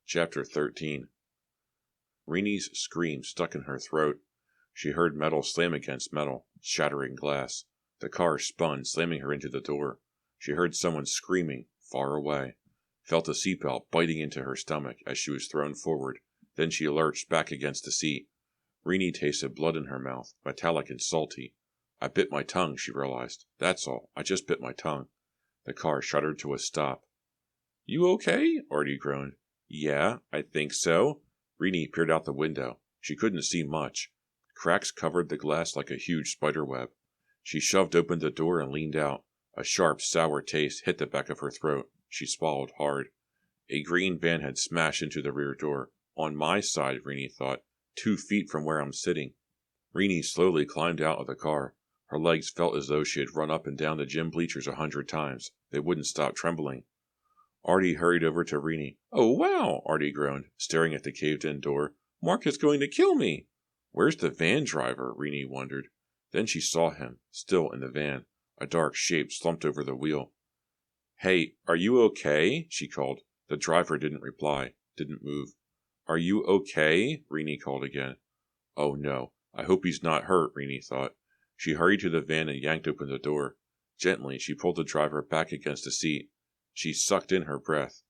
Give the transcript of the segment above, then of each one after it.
Chapter 13. Reenie's scream stuck in her throat. She heard metal slam against metal, shattering glass. The car spun, slamming her into the door. She heard someone screaming, far away. Felt a seatbelt biting into her stomach as she was thrown forward. Then she lurched back against the seat. Reenie tasted blood in her mouth, metallic and salty. I bit my tongue, she realized. That's all. I just bit my tongue. The car shuddered to a stop. You okay? Artie groaned. Yeah, I think so. Reenie peered out the window. She couldn't see much. Cracks covered the glass like a huge spider web. She shoved open the door and leaned out. A sharp, sour taste hit the back of her throat. She swallowed hard. A green van had smashed into the rear door. On my side, Reenie thought, 2 feet from where I'm sitting. Reenie slowly climbed out of the car. Her legs felt as though she had run up and down the gym bleachers 100 times. They wouldn't stop trembling. Artie hurried over to Reenie. Oh, wow, Artie groaned, staring at the caved-in door. Mark is going to kill me. Where's the van driver? Reenie wondered. Then she saw him, still in the van. A dark shape slumped over the wheel. Hey, are you okay? She called. The driver didn't reply, didn't move. Are you okay? Reenie called again. Oh no, I hope he's not hurt, Reenie thought. She hurried to the van and yanked open the door. Gently, she pulled the driver back against the seat. She sucked in her breath.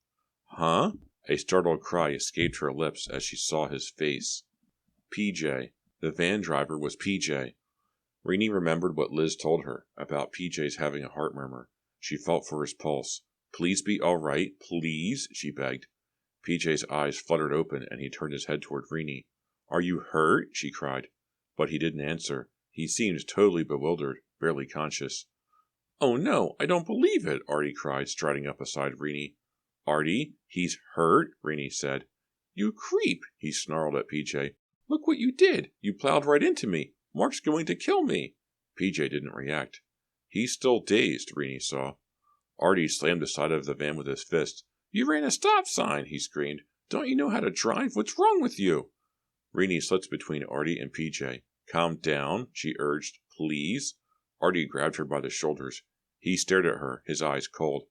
Huh? A startled cry escaped her lips as she saw his face. PJ. The van driver was PJ. Reenie remembered what Liz told her about PJ's having a heart murmur. She felt for his pulse. Please be all right, please, she begged. PJ's eyes fluttered open and he turned his head toward Reenie. Are you hurt? She cried. But he didn't answer. He seemed totally bewildered, barely conscious. Oh no, I don't believe it, Artie cried, striding up beside Reenie. Artie, he's hurt, Reenie said. You creep, he snarled at PJ. Look what you did. You plowed right into me. Mark's going to kill me. PJ didn't react. He's still dazed, Reenie saw. Artie slammed the side of the van with his fist. You ran a stop sign, he screamed. Don't you know how to drive? What's wrong with you? Reenie slipped between Artie and PJ. Calm down, she urged. Please. Artie grabbed her by the shoulders. He stared at her, his eyes cold.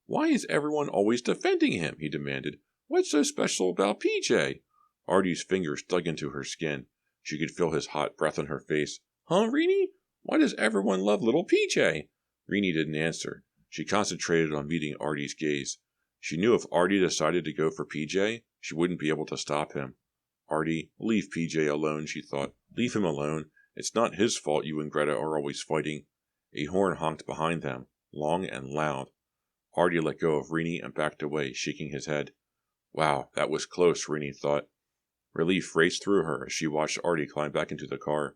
Why is everyone always defending him? He demanded. What's so special about PJ? Artie's fingers dug into her skin. She could feel his hot breath on her face. Huh, Reenie? Why does everyone love little PJ? Reenie didn't answer. She concentrated on meeting Artie's gaze. She knew if Artie decided to go for PJ, she wouldn't be able to stop him. Artie, leave PJ alone, she thought. Leave him alone. It's not his fault you and Greta are always fighting. A horn honked behind them, long and loud. Artie let go of Reenie and backed away, shaking his head. Wow, that was close, Reenie thought. Relief raced through her as she watched Artie climb back into the car.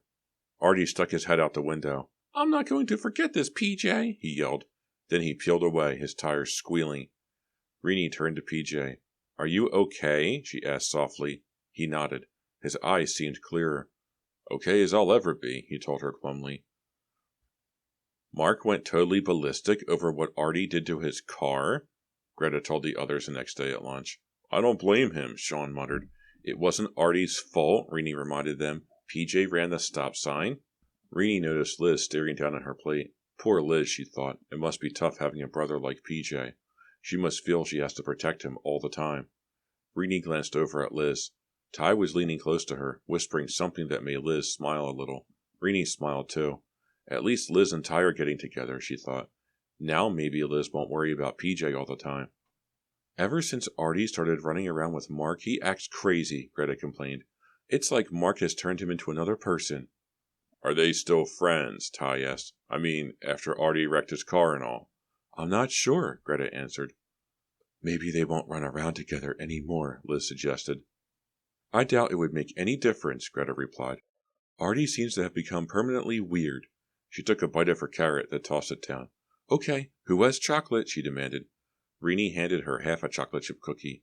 Artie stuck his head out the window. I'm not going to forget this, PJ, he yelled. Then he peeled away, his tires squealing. Reenie turned to PJ. Are you okay? She asked softly. He nodded. His eyes seemed clearer. Okay as I'll ever be, he told her glumly. Mark went totally ballistic over what Artie did to his car? Greta told the others the next day at lunch. I don't blame him, Sean muttered. It wasn't Artie's fault, Reenie reminded them. PJ ran the stop sign. Reenie noticed Liz staring down at her plate. Poor Liz, she thought. It must be tough having a brother like PJ. She must feel she has to protect him all the time. Reenie glanced over at Liz. Ty was leaning close to her, whispering something that made Liz smile a little. Reenie smiled too. At least Liz and Ty are getting together, she thought. Now maybe Liz won't worry about PJ all the time. Ever since Artie started running around with Mark, he acts crazy, Greta complained. It's like Mark has turned him into another person. Are they still friends? Ty asked. I mean, after Artie wrecked his car and all. I'm not sure, Greta answered. Maybe they won't run around together anymore, Liz suggested. I doubt it would make any difference, Greta replied. Artie seems to have become permanently weird. She took a bite of her carrot, then tossed it down. Okay, who has chocolate? She demanded. Reenie handed her half a chocolate chip cookie.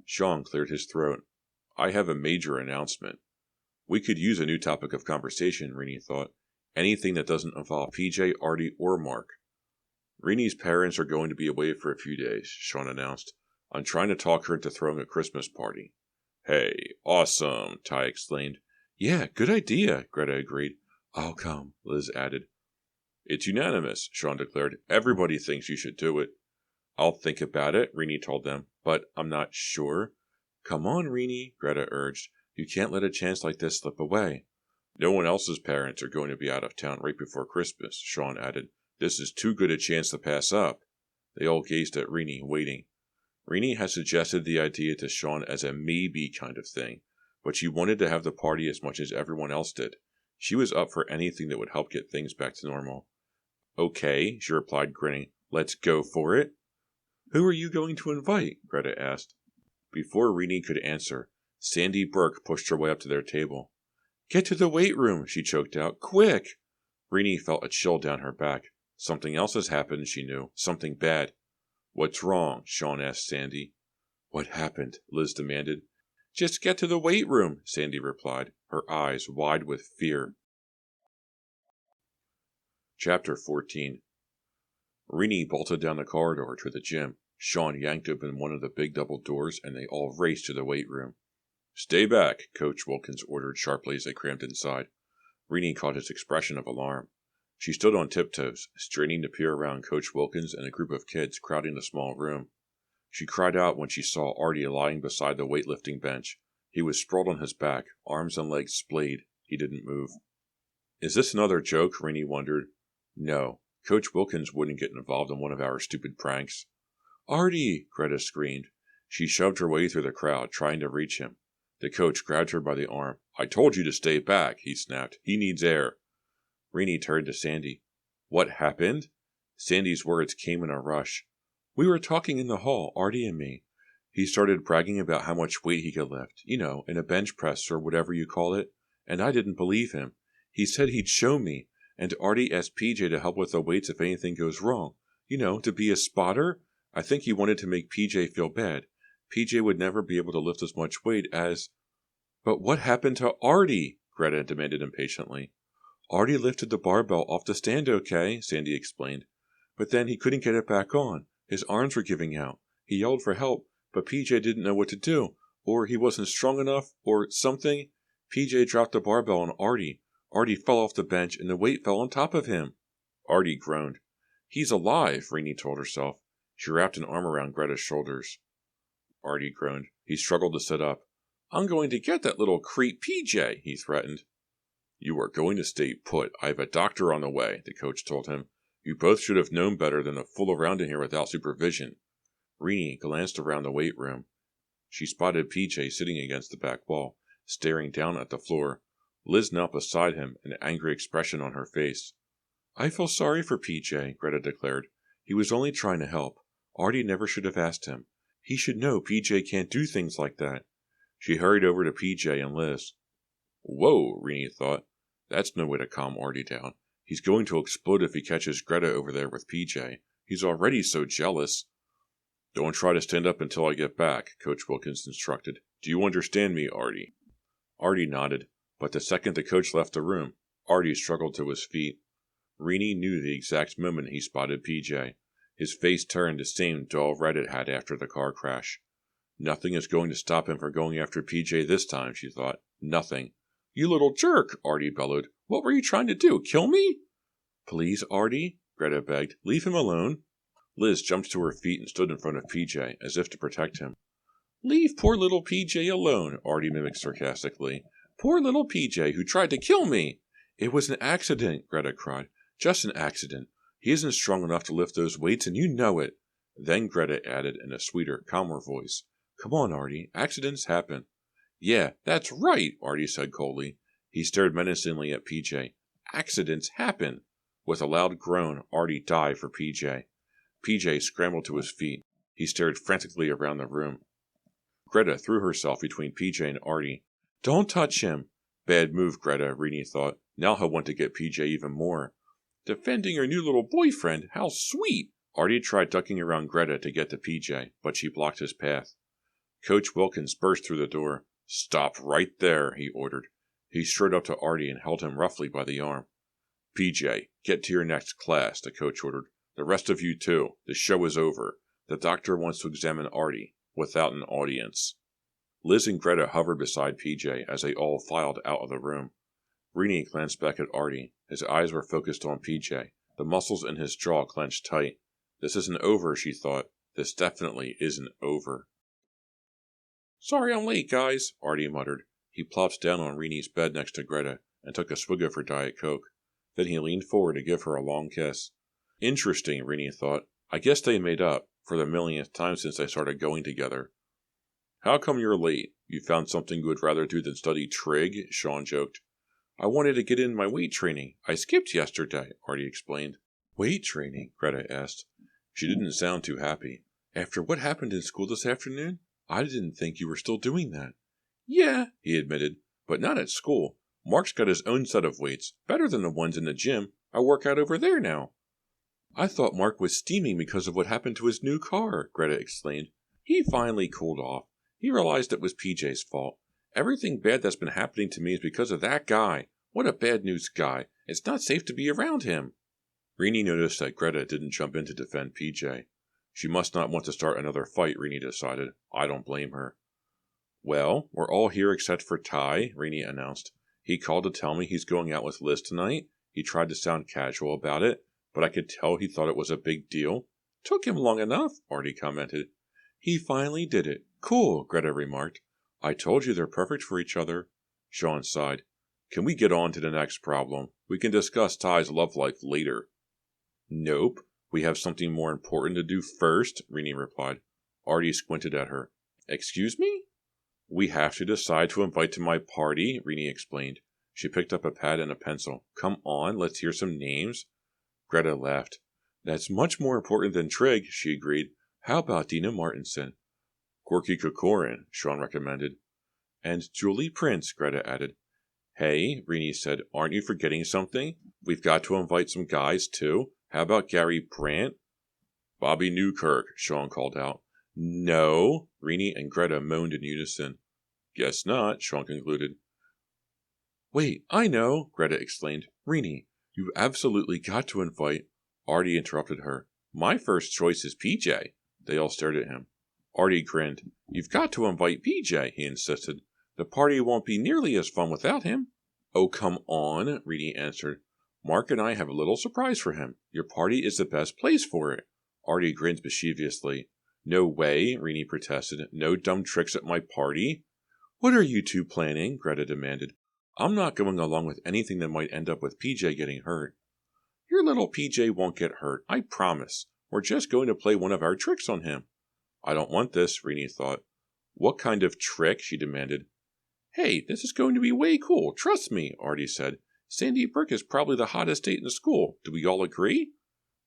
Sean cleared his throat. I have a major announcement. We could use a new topic of conversation, Reenie thought. Anything that doesn't involve PJ, Artie, or Mark. Reenie's parents are going to be away for a few days, Sean announced. I'm trying to talk her into throwing a Christmas party. Hey, awesome, Ty exclaimed. Yeah, good idea, Greta agreed. I'll come, Liz added. It's unanimous, Sean declared. Everybody thinks you should do it. I'll think about it, Reenie told them, but I'm not sure. Come on, Rini, Greta urged. You can't let a chance like this slip away. No one else's parents are going to be out of town right before Christmas, Sean added. This is too good a chance to pass up. They all gazed at Rini, waiting. Rini had suggested the idea to Sean as a maybe kind of thing, but she wanted to have the party as much as everyone else did. She was up for anything that would help get things back to normal. Okay, she replied, grinning. Let's go for it. Who are you going to invite? Greta asked. Before Rini could answer, Sandy Burke pushed her way up to their table. Get to the weight room, she choked out. Quick! Rini felt a chill down her back. Something else has happened, she knew. Something bad. What's wrong? Sean asked Sandy. What happened? Liz demanded. Just get to the weight room, Sandy replied, her eyes wide with fear. Chapter 14. Rini bolted down the corridor to the gym. Sean yanked open one of the big double doors, and they all raced to the weight room. Stay back, Coach Wilkins ordered sharply as they crammed inside. Rini caught his expression of alarm. She stood on tiptoes, straining to peer around Coach Wilkins and a group of kids crowding the small room. She cried out when she saw Artie lying beside the weightlifting bench. He was sprawled on his back, arms and legs splayed. He didn't move. Is this another joke? Rini wondered. No, Coach Wilkins wouldn't get involved in one of our stupid pranks. Artie! Greta screamed. She shoved her way through the crowd, trying to reach him. The coach grabbed her by the arm. I told you to stay back, he snapped. He needs air. Rini turned to Sandy. What happened? Sandy's words came in a rush. We were talking in the hall, Artie and me. He started bragging about how much weight he could lift, in a bench press or whatever you call it, and I didn't believe him. He said he'd show me, and Artie asked PJ to help with the weights if anything goes wrong. To be a spotter? I think he wanted to make PJ feel bad. PJ would never be able to lift as much weight as... But what happened to Artie? Greta demanded impatiently. Artie lifted the barbell off the stand okay, Sandy explained. But then he couldn't get it back on. His arms were giving out. He yelled for help, but PJ didn't know what to do. Or he wasn't strong enough, or something. PJ dropped the barbell on Artie. Artie fell off the bench and the weight fell on top of him. Artie groaned. He's alive, Rini told herself. She wrapped an arm around Greta's shoulders. Artie groaned. He struggled to sit up. I'm going to get that little creep PJ, he threatened. You are going to stay put. I have a doctor on the way, the coach told him. You both should have known better than to fool around in here without supervision. Rini glanced around the weight room. She spotted PJ sitting against the back wall, staring down at the floor. Liz knelt beside him, an angry expression on her face. I feel sorry for PJ, Greta declared. He was only trying to help. Artie never should have asked him. He should know PJ can't do things like that. She hurried over to PJ and Liz. Whoa, Rini thought. That's no way to calm Artie down. He's going to explode if he catches Greta over there with PJ. He's already so jealous. Don't try to stand up until I get back, Coach Wilkins instructed. Do you understand me, Artie? Artie nodded, but the second the coach left the room, Artie struggled to his feet. Rini knew the exact moment he spotted PJ. His face turned the same dull red it had after the car crash. Nothing is going to stop him from going after PJ this time, she thought. Nothing. You little jerk, Artie bellowed. What were you trying to do, kill me? Please, Artie, Greta begged. Leave him alone. Liz jumped to her feet and stood in front of PJ, as if to protect him. Leave poor little PJ alone, Artie mimicked sarcastically. Poor little PJ who tried to kill me. It was an accident, Greta cried. Just an accident. He isn't strong enough to lift those weights, and you know it. Then Greta added in a sweeter, calmer voice. Come on, Artie. Accidents happen. Yeah, that's right, Artie said coldly. He stared menacingly at PJ. Accidents happen. With a loud groan, Artie dived for PJ. PJ scrambled to his feet. He stared frantically around the room. Greta threw herself between PJ and Artie. Don't touch him. Bad move, Greta, Rini thought. Now he'll want to get PJ even more. Defending her new little boyfriend, how sweet! Artie tried ducking around Greta to get to PJ, but she blocked his path. Coach Wilkins burst through the door. Stop right there, he ordered. He strode up to Artie and held him roughly by the arm. PJ, get to your next class, the coach ordered. The rest of you too. The show is over. The doctor wants to examine Artie, without an audience. Liz and Greta hovered beside PJ as they all filed out of the room. Rini glanced back at Artie. His eyes were focused on PJ. The muscles in his jaw clenched tight. This isn't over, she thought. This definitely isn't over. Sorry I'm late, guys, Artie muttered. He plopped down on Reenie's bed next to Greta and took a swig of her Diet Coke. Then he leaned forward to give her a long kiss. Interesting, Reenie thought. I guess they made up, for the millionth time since they started going together. How come you're late? You found something you would rather do than study trig? Sean joked. I wanted to get in my weight training. I skipped yesterday, Artie explained. Weight training? Greta asked. She didn't sound too happy. After what happened in school this afternoon? I didn't think you were still doing that. Yeah, he admitted, but not at school. Mark's got his own set of weights, better than the ones in the gym. I work out over there now. I thought Mark was steaming because of what happened to his new car, Greta explained. He finally cooled off. He realized it was PJ's fault. Everything bad that's been happening to me is because of that guy. What a bad news guy. It's not safe to be around him. Reenie noticed that Greta didn't jump in to defend PJ. She must not want to start another fight, Reenie decided. I don't blame her. Well, we're all here except for Ty, Reenie announced. He called to tell me he's going out with Liz tonight. He tried to sound casual about it, but I could tell he thought it was a big deal. Took him long enough, Artie commented. He finally did it. Cool, Greta remarked. I told you they're perfect for each other. Sean sighed. Can we get on to the next problem? We can discuss Ty's love life later. Nope. We have something more important to do first, Reenie replied. Artie squinted at her. Excuse me? We have to decide to invite to my party, Reenie explained. She picked up a pad and a pencil. Come on, let's hear some names. Greta laughed. That's much more important than trig, she agreed. How about Dina Martinson? Gorky Kokorin, Sean recommended. And Julie Prince, Greta added. Hey, Reenie said, aren't you forgetting something? We've got to invite some guys, too. How about Gary Brandt? Bobby Newkirk, Sean called out. No, Reenie and Greta moaned in unison. Guess not, Sean concluded. Wait, I know, Greta exclaimed. Reenie, you've absolutely got to invite. Artie interrupted her. My first choice is PJ. They all stared at him. Artie grinned. You've got to invite PJ, he insisted. The party won't be nearly as fun without him. Oh, come on, Reenie answered. Mark and I have a little surprise for him. Your party is the best place for it. Artie grinned mischievously. No way, Reenie protested. No dumb tricks at my party. What are you two planning? Greta demanded. I'm not going along with anything that might end up with PJ getting hurt. Your little PJ won't get hurt, I promise. We're just going to play one of our tricks on him. I don't want this, Reenie thought. What kind of trick? She demanded. Hey, this is going to be way cool. Trust me, Artie said. Sandy Brick is probably the hottest date in the school. Do we all agree?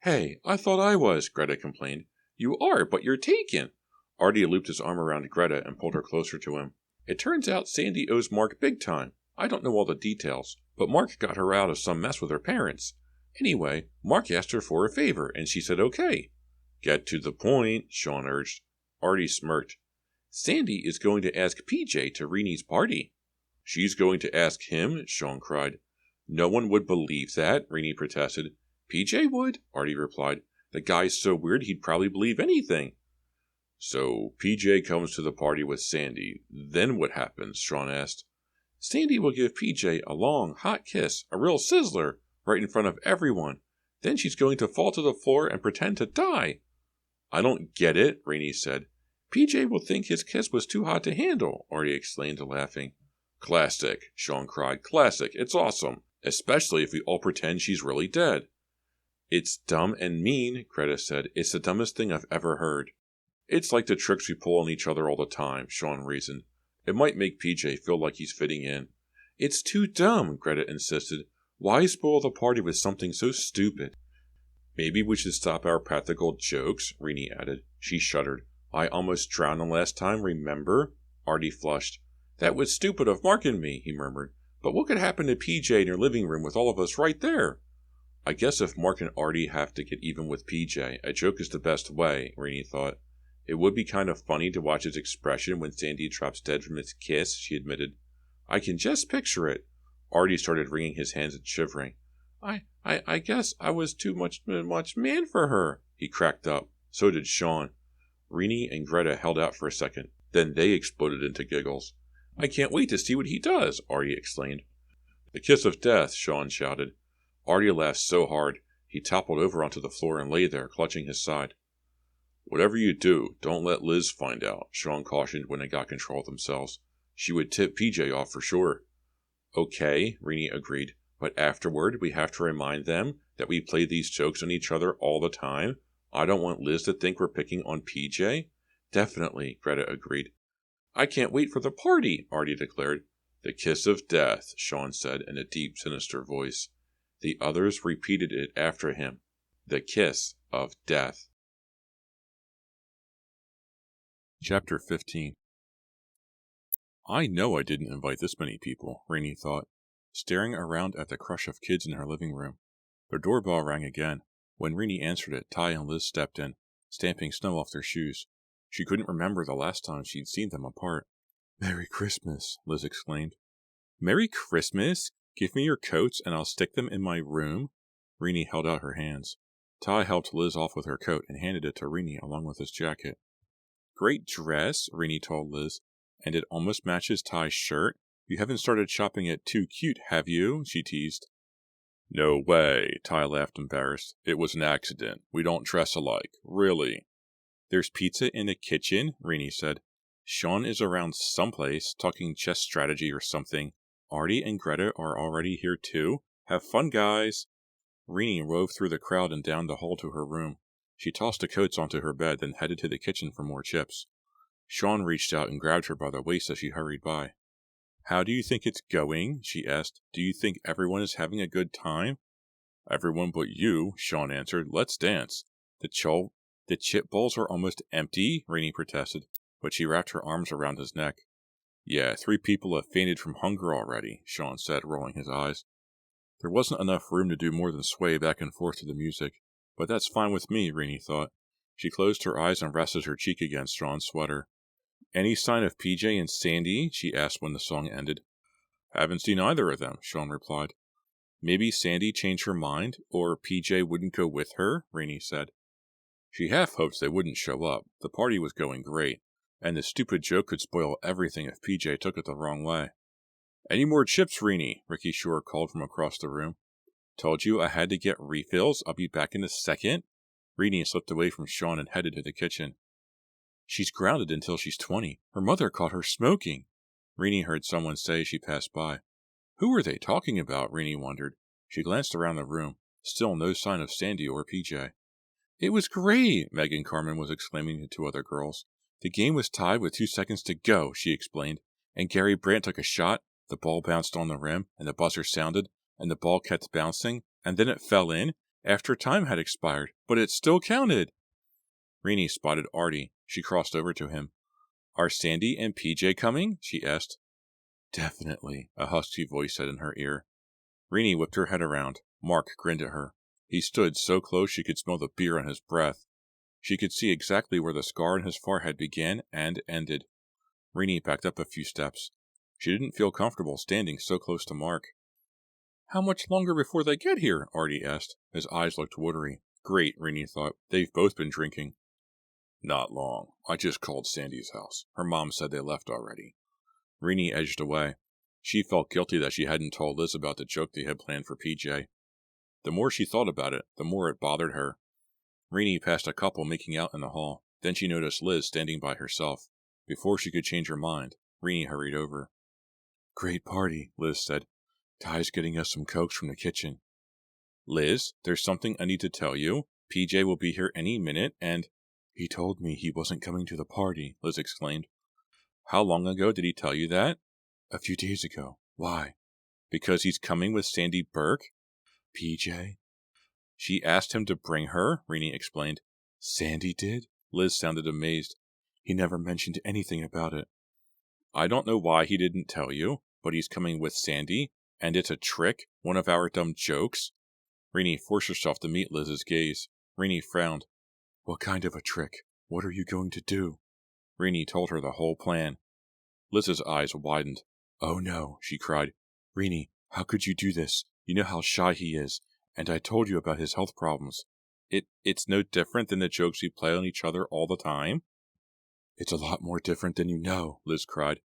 Hey, I thought I was, Greta complained. You are, but you're taken. Artie looped his arm around Greta and pulled her closer to him. It turns out Sandy owes Mark big time. I don't know all the details, but Mark got her out of some mess with her parents. Anyway, Mark asked her for a favor, and she said okay. Get to the point, Sean urged. Artie smirked. Sandy is going to ask PJ to Reenie's party. She's going to ask him? Sean cried. No one would believe that, Reenie protested. PJ would, Artie replied. The guy's so weird he'd probably believe anything. So PJ comes to the party with Sandy. Then what happens? Sean asked. Sandy will give PJ a long, hot kiss, a real sizzler, right in front of everyone. Then she's going to fall to the floor and pretend to die. I don't get it, Reenie said. PJ will think his kiss was too hot to handle, Artie explained, laughing. Classic, Sean cried. Classic. It's awesome. Especially if we all pretend she's really dead. It's dumb and mean, Greta said. It's the dumbest thing I've ever heard. It's like the tricks we pull on each other all the time, Sean reasoned. It might make PJ feel like he's fitting in. It's too dumb, Greta insisted. Why spoil the party with something so stupid? Maybe we should stop our practical jokes, Reenie added. She shuddered. I almost drowned the last time, remember? Artie flushed. That was stupid of Mark and me, he murmured. But what could happen to PJ in your living room with all of us right there? I guess if Mark and Artie have to get even with PJ, a joke is the best way, Reenie thought. It would be kind of funny to watch his expression when Sandy drops dead from his kiss, she admitted. I can just picture it. Artie started wringing his hands and shivering. I guess I was too much man for her, he cracked up. So did Sean. Reenie and Greta held out for a second. Then they exploded into giggles. I can't wait to see what he does, Artie exclaimed. The kiss of death, Sean shouted. Artie laughed so hard, he toppled over onto the floor and lay there, clutching his side. Whatever you do, don't let Liz find out, Sean cautioned when they got control of themselves. She would tip PJ off for sure. Okay, Rini agreed, but afterward we have to remind them that we play these jokes on each other all the time. I don't want Liz to think we're picking on PJ. Definitely, Greta agreed. I can't wait for the party, Artie declared. The kiss of death, Sean said in a deep, sinister voice. The others repeated it after him. The kiss of death. Chapter 15. I know I didn't invite this many people, Rainey thought, staring around at the crush of kids in her living room. Their doorbell rang again. When Rainey answered it, Ty and Liz stepped in, stamping snow off their shoes. She couldn't remember the last time she'd seen them apart. Merry Christmas, Liz exclaimed. Merry Christmas? Give me your coats and I'll stick them in my room? Rainey held out her hands. Ty helped Liz off with her coat and handed it to Rainey along with his jacket. Great dress, Rainey told Liz, and it almost matches Ty's shirt. You haven't started shopping at Too Cute, have you? She teased. No way, Ty laughed embarrassed. It was an accident. We don't dress alike. Really. There's pizza in the kitchen, Rainey said. Sean is around someplace, talking chess strategy or something. Artie and Greta are already here too. Have fun, guys. Rainey rove through the crowd and down the hall to her room. She tossed the coats onto her bed, then headed to the kitchen for more chips. Sean reached out and grabbed her by the waist as she hurried by. How do you think it's going? She asked. Do you think everyone is having a good time? Everyone but you, Sean answered. Let's dance. The chip bowls are almost empty, Rainey protested, but she wrapped her arms around his neck. Yeah, 3 people have fainted from hunger already, Sean said, rolling his eyes. There wasn't enough room to do more than sway back and forth to the music, but that's fine with me, Rainey thought. She closed her eyes and rested her cheek against Sean's sweater. Any sign of PJ and Sandy? She asked when the song ended. Haven't seen either of them, Sean replied. Maybe Sandy changed her mind, or PJ wouldn't go with her, Rainey said. She half hoped they wouldn't show up. The party was going great, and the stupid joke could spoil everything if PJ took it the wrong way. Any more chips, Rainey? Ricky Shore called from across the room. Told you I had to get refills. I'll be back in a second. Rainey slipped away from Sean and headed to the kitchen. She's grounded until she's 20. Her mother caught her smoking, Rainey heard someone say as she passed by. Who were they talking about? Rainey wondered. She glanced around the room. Still no sign of Sandy or PJ. It was great, Megan Carmen was exclaiming to 2 other girls. The game was tied with 2 seconds to go, she explained, and Gary Brandt took a shot. The ball bounced on the rim, and the buzzer sounded, and the ball kept bouncing, and then it fell in after time had expired, but it still counted. Rainey spotted Artie. She crossed over to him. Are Sandy and PJ coming? She asked. Definitely, a husky voice said in her ear. Rainey whipped her head around. Mark grinned at her. He stood so close she could smell the beer on his breath. She could see exactly where the scar on his forehead began and ended. Rainey backed up a few steps. She didn't feel comfortable standing so close to Mark. How much longer before they get here? Artie asked. His eyes looked watery. Great, Rainey thought. They've both been drinking. Not long. I just called Sandy's house. Her mom said they left already. Rainey edged away. She felt guilty that she hadn't told Liz about the joke they had planned for PJ. The more she thought about it, the more it bothered her. Rainey passed a couple making out in the hall. Then she noticed Liz standing by herself. Before she could change her mind, Rainey hurried over. Great party, Liz said. Ty's getting us some Cokes from the kitchen. Liz, there's something I need to tell you. PJ will be here any minute, and... He told me he wasn't coming to the party, Liz exclaimed. How long ago did he tell you that? A few days ago. Why? Because he's coming with Sandy Burke? PJ? She asked him to bring her, Rainey explained. Sandy did? Liz sounded amazed. He never mentioned anything about it. I don't know why he didn't tell you, but he's coming with Sandy, and it's a trick, one of our dumb jokes. Rainey forced herself to meet Liz's gaze. Rainey frowned. What kind of a trick? What are you going to do? Rainey told her the whole plan. Liz's eyes widened. Oh no, she cried. Rainey, how could you do this? You know how shy he is, and I told you about his health problems. It's no different than the jokes we play on each other all the time? It's a lot more different than you know, Liz cried.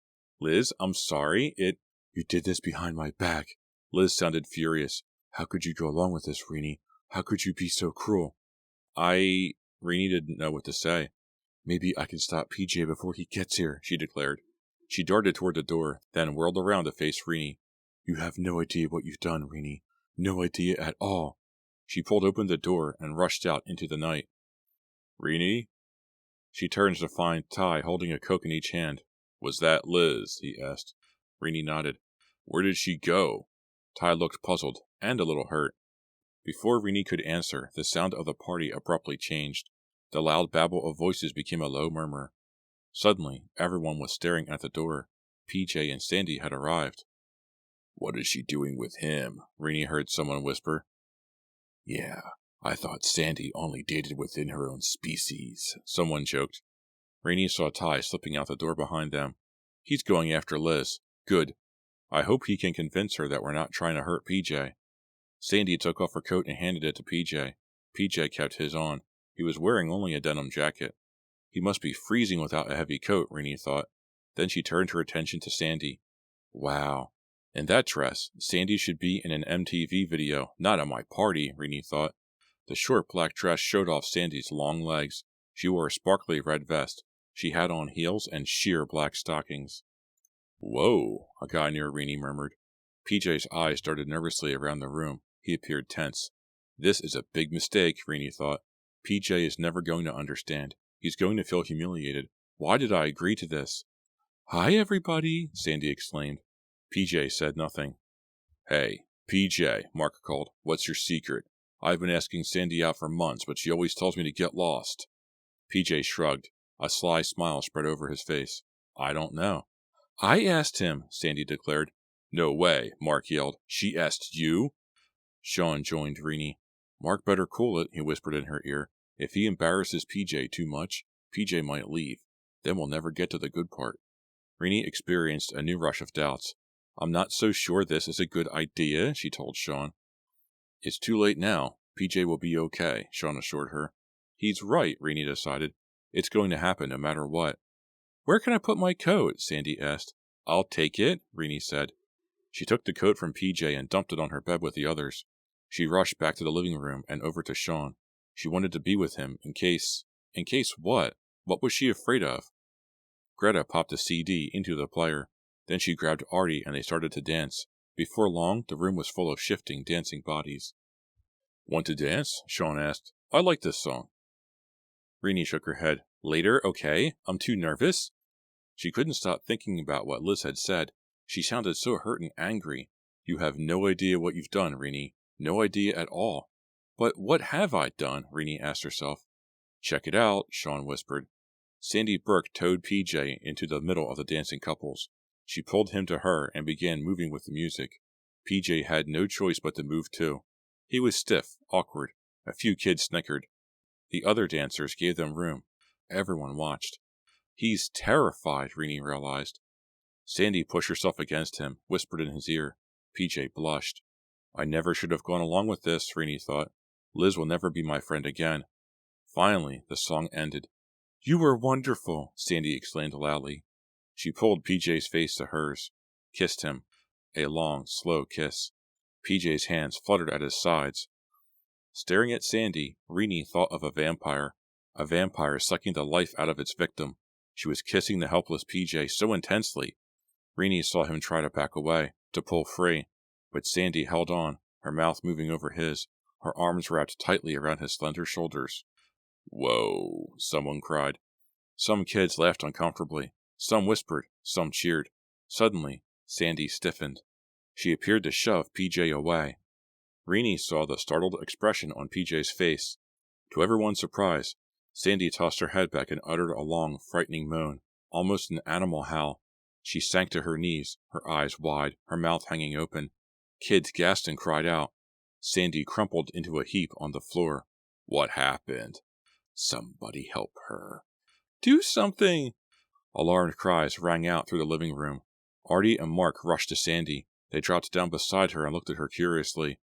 Liz, I'm sorry, You did this behind my back. Liz sounded furious. How could you go along with this, Rainey? How could you be so cruel? Rini didn't know what to say. Maybe I can stop PJ before he gets here, she declared. She darted toward the door, then whirled around to face Rini. You have no idea what you've done, Rini. No idea at all. She pulled open the door and rushed out into the night. Rini? She turns to find Ty holding a Coke in each hand. Was that Liz? He asked. Rini nodded. Where did she go? Ty looked puzzled and a little hurt. Before Rini could answer, the sound of the party abruptly changed. The loud babble of voices became a low murmur. Suddenly, everyone was staring at the door. PJ and Sandy had arrived. What is she doing with him? Rini heard someone whisper. Yeah, I thought Sandy only dated within her own species, someone joked. Rini saw Ty slipping out the door behind them. He's going after Liz. Good. I hope he can convince her that we're not trying to hurt PJ. Sandy took off her coat and handed it to PJ. PJ kept his on. He was wearing only a denim jacket. He must be freezing without a heavy coat, Rini thought. Then she turned her attention to Sandy. Wow. In that dress, Sandy should be in an MTV video, not at my party, Rini thought. The short black dress showed off Sandy's long legs. She wore a sparkly red vest. She had on heels and sheer black stockings. Whoa, a guy near Rini murmured. PJ's eyes darted nervously around the room. He appeared tense. This is a big mistake, Rini thought. PJ is never going to understand. He's going to feel humiliated. Why did I agree to this? Hi, everybody, Sandy exclaimed. PJ said nothing. Hey, PJ, Mark called. What's your secret? I've been asking Sandy out for months, but she always tells me to get lost. PJ shrugged. A sly smile spread over his face. I don't know. I asked him, Sandy declared. No way, Mark yelled. She asked you? Sean joined Rini. Mark better cool it, he whispered in her ear. If he embarrasses PJ too much, PJ might leave. Then we'll never get to the good part. Rini experienced a new rush of doubts. I'm not so sure this is a good idea, she told Sean. It's too late now. PJ will be okay, Sean assured her. He's right, Rini decided. It's going to happen no matter what. Where can I put my coat? Sandy asked. I'll take it, Rini said. She took the coat from PJ and dumped it on her bed with the others. She rushed back to the living room and over to Sean. She wanted to be with him in case... In case what? What was she afraid of? Greta popped a CD into the player. Then she grabbed Artie and they started to dance. Before long, the room was full of shifting, dancing bodies. Want to dance? Sean asked. I like this song. Rini shook her head. Later, okay? I'm too nervous. She couldn't stop thinking about what Liz had said. She sounded so hurt and angry. You have no idea what you've done, Rini. No idea at all. But what have I done? Rini asked herself. Check it out, Sean whispered. Sandy Burke towed PJ into the middle of the dancing couples. She pulled him to her and began moving with the music. PJ had no choice but to move too. He was stiff, awkward. A few kids snickered. The other dancers gave them room. Everyone watched. He's terrified, Rini realized. Sandy pushed herself against him, whispered in his ear. PJ blushed. I never should have gone along with this, Rini thought. Liz will never be my friend again. Finally, the song ended. You were wonderful, Sandy exclaimed loudly. She pulled PJ's face to hers, kissed him. A long, slow kiss. PJ's hands fluttered at his sides. Staring at Sandy, Rini thought of a vampire sucking the life out of its victim. She was kissing the helpless PJ so intensely. Rini saw him try to back away, to pull free, but Sandy held on, her mouth moving over his, her arms wrapped tightly around his slender shoulders. Whoa, someone cried. Some kids laughed uncomfortably. Some whispered, some cheered. Suddenly, Sandy stiffened. She appeared to shove PJ away. Rini saw the startled expression on PJ's face. To everyone's surprise, Sandy tossed her head back and uttered a long, frightening moan, almost an animal howl. She sank to her knees, her eyes wide, her mouth hanging open. Kids gasped and cried out. Sandy crumpled into a heap on the floor. What happened? Somebody help her. Do something! Alarmed cries rang out through the living room. Artie and Mark rushed to Sandy. They dropped down beside her and looked at her curiously.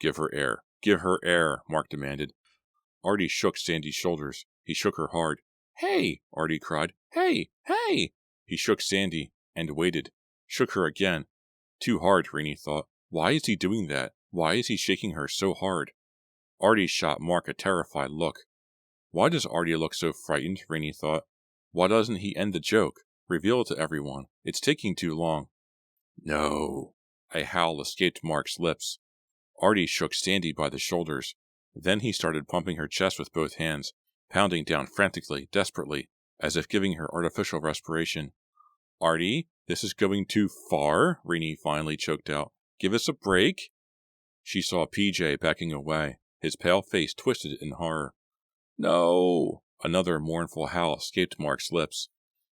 Give her air. Give her air, Mark demanded. Artie shook Sandy's shoulders. He shook her hard. Hey! Artie cried. Hey! Hey! He shook Sandy and waited. Shook her again. Too hard, Rini thought. Why is he doing that? Why is he shaking her so hard? Artie shot Mark a terrified look. Why does Artie look so frightened, Rainey thought. Why doesn't he end the joke? Reveal it to everyone. It's taking too long. No. A howl escaped Mark's lips. Artie shook Sandy by the shoulders. Then he started pumping her chest with both hands, pounding down frantically, desperately, as if giving her artificial respiration. Artie, this is going too far, Rainey finally choked out. Give us a break. She saw PJ backing away, his pale face twisted in horror. No! Another mournful howl escaped Mark's lips.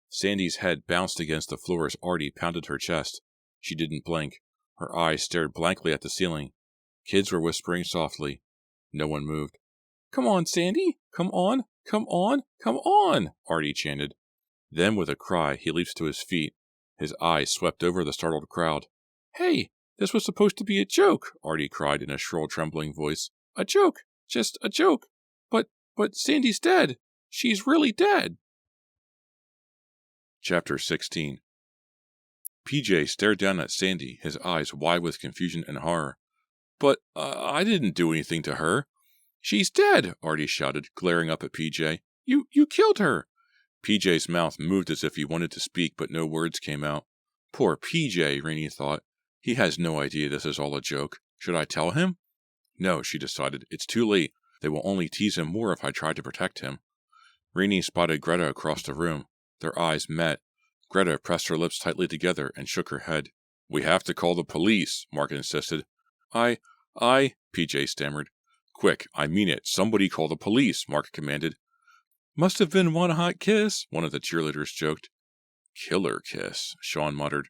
Sandy's head bounced against the floor as Artie pounded her chest. She didn't blink. Her eyes stared blankly at the ceiling. Kids were whispering softly. No one moved. Come on, Sandy! Come on! Come on! Come on! Artie chanted. Then with a cry, he leaped to his feet. His eyes swept over the startled crowd. Hey! This was supposed to be a joke! Artie cried in a shrill, trembling voice. A joke! Just a joke! But Sandy's dead! She's really dead! Chapter 16. PJ stared down at Sandy, his eyes wide with confusion and horror. But I didn't do anything to her. She's dead! Artie shouted, glaring up at PJ. You killed her! PJ's mouth moved as if he wanted to speak, but no words came out. Poor PJ, Rainey thought. He has no idea this is all a joke. Should I tell him? No, she decided. It's too late. They will only tease him more if I try to protect him. Rainey spotted Greta across the room. Their eyes met. Greta pressed her lips tightly together and shook her head. We have to call the police, Mark insisted. I, PJ stammered. Quick, I mean it. Somebody call the police, Mark commanded. Must have been one hot kiss, one of the cheerleaders joked. Killer kiss, Sean muttered.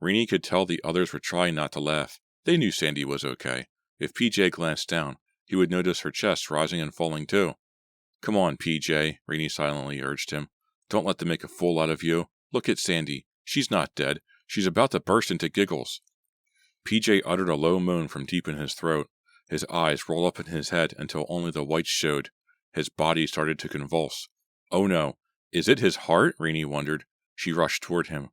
Rainey could tell the others were trying not to laugh. They knew Sandy was okay. If PJ glanced down, he would notice her chest rising and falling too. Come on, PJ, Rainey silently urged him. Don't let them make a fool out of you. Look at Sandy. She's not dead. She's about to burst into giggles. PJ uttered a low moan from deep in his throat. His eyes rolled up in his head until only the whites showed. His body started to convulse. Oh no. Is it his heart? Rainey wondered. She rushed toward him.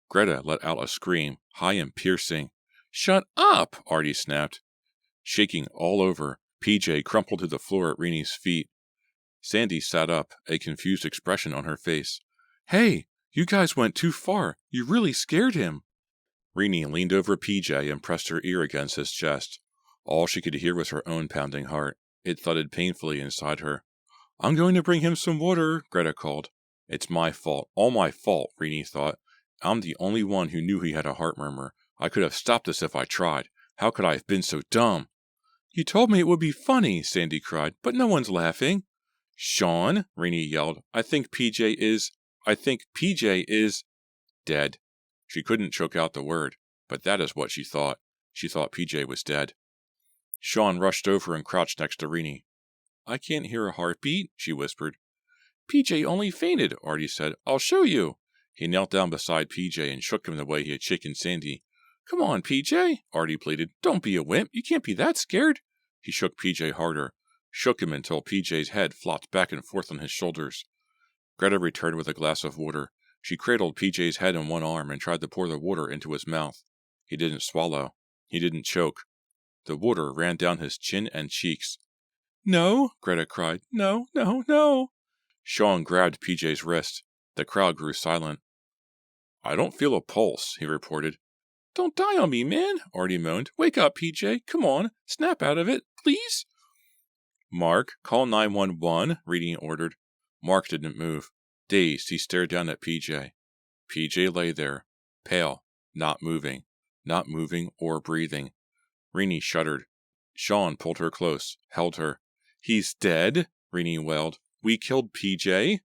Greta let out a scream, high and piercing. Shut up! Artie snapped. Shaking all over, PJ crumpled to the floor at Rainey's feet. Sandy sat up, a confused expression on her face. Hey, you guys went too far. You really scared him. Rainey leaned over PJ and pressed her ear against his chest. All she could hear was her own pounding heart. It thudded painfully inside her. I'm going to bring him some water, Greta called. It's my fault, all my fault, Rainey thought. I'm the only one who knew he had a heart murmur. I could have stopped this if I tried. How could I have been so dumb? You told me it would be funny, Sandy cried, but no one's laughing. Sean, Rainey yelled, I think PJ is dead. She couldn't choke out the word, but that is what she thought. She thought PJ was dead. Sean rushed over and crouched next to Rainey. I can't hear a heartbeat, she whispered. PJ only fainted, Artie said. I'll show you. He knelt down beside PJ and shook him the way he had shaken Sandy. Come on, PJ, Artie pleaded. Don't be a wimp. You can't be that scared. He shook PJ harder, shook him until PJ's head flopped back and forth on his shoulders. Greta returned with a glass of water. She cradled PJ's head in one arm and tried to pour the water into his mouth. He didn't swallow. He didn't choke. The water ran down his chin and cheeks. No, Greta cried. No, no, no. Sean grabbed PJ's wrist. The crowd grew silent. I don't feel a pulse, he reported. Don't die on me, man, Artie moaned. Wake up, PJ. Come on. Snap out of it, please. Mark, call 911, Rainey ordered. Mark didn't move. Dazed, he stared down at PJ. PJ lay there, pale, not moving or breathing. Rainey shuddered. Sean pulled her close, held her. He's dead, Rainey wailed. We killed PJ?